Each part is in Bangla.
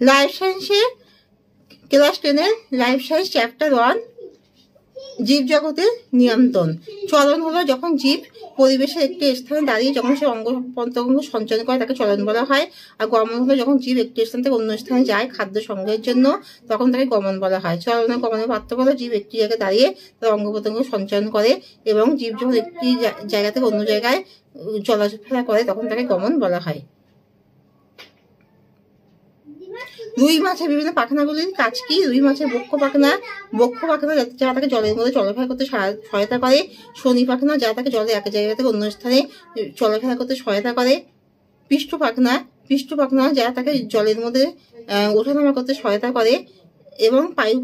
লাইফ সায়েন্সে ক্লাস 10-এর লাইফ সায়েন্স চ্যাপ্টার 1 জীব জগতের নিয়ন্ত্রণ। চলন হলো যখন জীব পরিবেশের একটি স্থানে দাঁড়িয়ে যখন সে অঙ্গ প্রত্যঙ্গ সঞ্চালন করে তাকে চলন বলা হয়। আর গমন হলো যখন জীব একটি স্থান থেকে অন্য স্থানে যায় খাদ্য সংগ্রহের জন্য, তখন তাকে গমন বলা হয়। চলন ও গমনের পার্থক্য হলো জীব একটি জায়গায় দাঁড়িয়ে তার অঙ্গ প্রত্যঙ্গ সঞ্চালন করে, এবং জীব যখন একটি জায়গা থেকে অন্য জায়গায় চলাফেরা করে তখন তাকে গমন বলা হয়। রুই মাছের বিভিন্ন পাখনাগুলির কাজ কি? রুই মাছের বক্ষ পাখনা যা তাকে জলের মধ্যে চলাফেরা করতে সহায়তা করে। শনি পাখনা যা তাকে জলে এক জায়গা থেকে অন্য স্থানে চলাফেরা করতে সহায়তা করে। পৃষ্ঠ পাখনা যা তাকে জলের মধ্যে ওঠানামা করতে সহায়তা করে। এবং পায়ু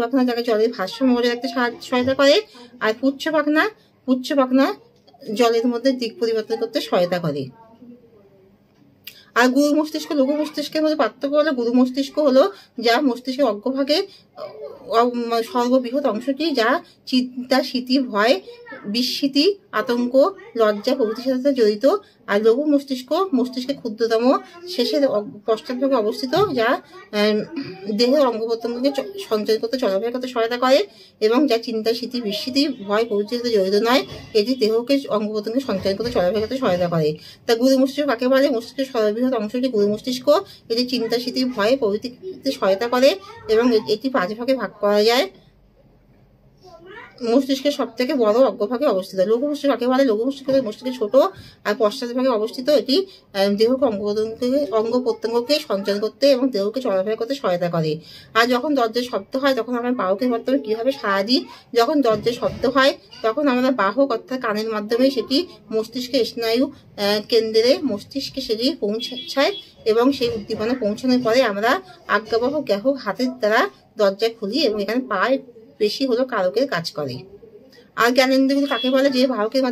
পাখনা যাকে জলের ভারসাম্য বজায় রাখতে সহায়তা করে। আর পুচ্ছ পাখনা জলের মধ্যে দিক পরিবর্তন করতে সহায়তা করে। আর গুরু মস্তিষ্ক লঘু মস্তিষ্কের মধ্যে পার্থক্য হলো গুরু মস্তিষ্ক হলো যা মস্তিষ্কের অগ্রভাগে সর্ববৃহৎ অংশটি, যা চিন্তা, স্মৃতি, ভয়, বিস্মৃতি, আতঙ্ক, লজ্জা প্রভৃতির সাথে জড়িত। আর লঘু মস্তিষ্কের ক্ষুদ্রতম শেষের পশ্চাৎভাগে অবস্থিত, যা দেহের অঙ্গ প্রত্যঙ্গকে সঞ্চয় করতে চলাফেরা করতে সহায়তা করে, এবং যা চিন্তা, স্মৃতি, বিস্মৃতি, ভয় প্রভৃতির সাথে জড়িত নয়। এটি দেহকে অঙ্গ প্রত্যঙ্গে সঞ্চয় করতে চলাফেরা করতে সহায়তা করে। তা গুরু মস্তিষ্ক কাকে বলে? মস্তিষ্কের সর্ববৃহৎ অংশটি গুরু মস্তিষ্ক। এটি চিন্তা, স্মৃতি, ভয় প্রভৃতিতে সহায়তা করে, এবং এটি 5 ভাগে ভাগ করা যায়। মস্তিষ্কের সব থেকে বড় অগ্রভাগে অবস্থিত। লঘু মস্তিষ্ক কাকে বলে? লঘু মস্তিষ্ক ছোট আর পশ্চাৎ ভাগে অবস্থিত। এটি দেহকে অঙ্গ প্রত্যঙ্গকে সঞ্চালন করতে এবং দেহকে চলাফেরা করতে সহায়তা করে। আর যখন দরজার শব্দ হয় তখন আমরা বাহকের মাধ্যমে কিভাবে সাড়া দিই? যখন দরজার শব্দ হয় তখন আমরা বাহক অর্থাৎ কানের মাধ্যমে সেটি মস্তিষ্কের স্নায়ু কেন্দ্রে সেটি পৌঁছায়, এবং সেই উদ্দীপনা পৌঁছানোর পরে আমরা আজ্ঞাবহ গ্রাহক হাতের দ্বারা দরজা খুলি, এবং এখানে পায় বেশি হলো কারকের কাজ করে। আর জ্ঞানেন্দ্রিয়গুলো কাকে বলে? যে বাহকের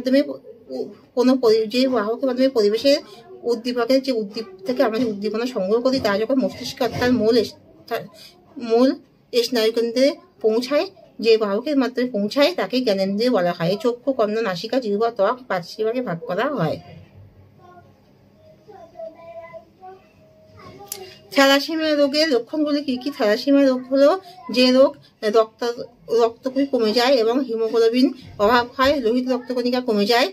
মাধ্যমে পরিবেশের উদ্দীপকের যে উদ্দীপ থেকে আমরা যে উদ্দীপনা সংগ্রহ করি তা যখন মস্তিষ্ক অর্থাৎ মূল স্নায়ুকেন্দ্রে পৌঁছায়, যে বাহকের মাধ্যমে পৌঁছায় তাকে জ্ঞানেন্দ্রিয় বলা হয়। চক্ষু, কর্ণ, নাসিকা, জিহ্বা, ত্বক 5 ভাগে ভাগ করা হয়। থ্যালাসেমিয়া রোগের লক্ষণগুলি কি কি? থ্যালাসেমিয়া রোগ হলো যে রোগ রক্তকণিকা কমে যায় এবং হিমোগ্লোবিন অভাব হয়, লোহিত রক্তকণিকা কমে যায়,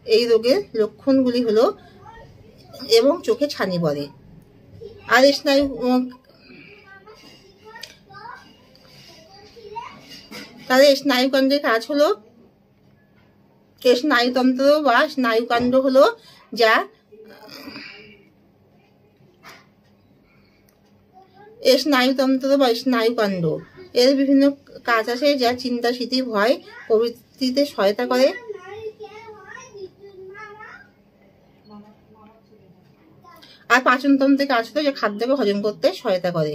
এই রোগের লক্ষণগুলি হলো, এবং চোখে ছানি পড়ে। আর স্নায়ুকাণ্ডের কাজ হলো, স্নায়ুতন্ত্র বা স্নায়ুকাণ্ড হলো যা স্নায়ুতন্ত্র বা স্নায়ুকাণ্ড এর বিভিন্ন কাজ আছে, যা চিন্তা, স্মৃতি, ভয় প্রভৃতিতে সহায়তা করে। আর পাচনতন্ত্রের কাজ হলো যা খাদ্যকে হজম করতে সহায়তা করে।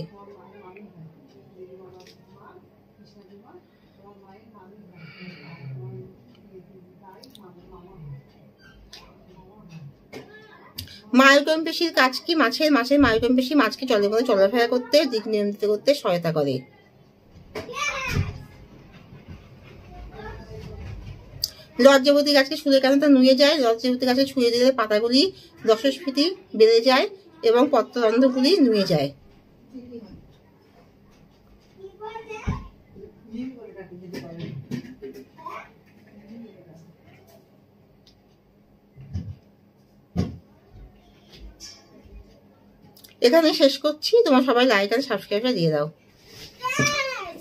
মায়োকাইন পেশির কাজ কি? মাছের মায়োকাইন পেশি মাছকে জলের মধ্যে চলাফেরা করতে, দিক নিয়ন্ত্রিত করতে সহায়তা করে। লজ্জাবতী গাছকে ছুঁলে কেন তা নুয়ে যায়? লজ্জাবতী গাছে ছুঁয়ে দিলে পাতাগুলি রসস্ফীতি বেড়ে যায় এবং পত্ররন্ধ্রগুলি নুয়ে যায়। এখানে শেষ করছি। তোমরা সবাই লাইক আর সাবস্ক্রাইবটা দিয়ে দাও।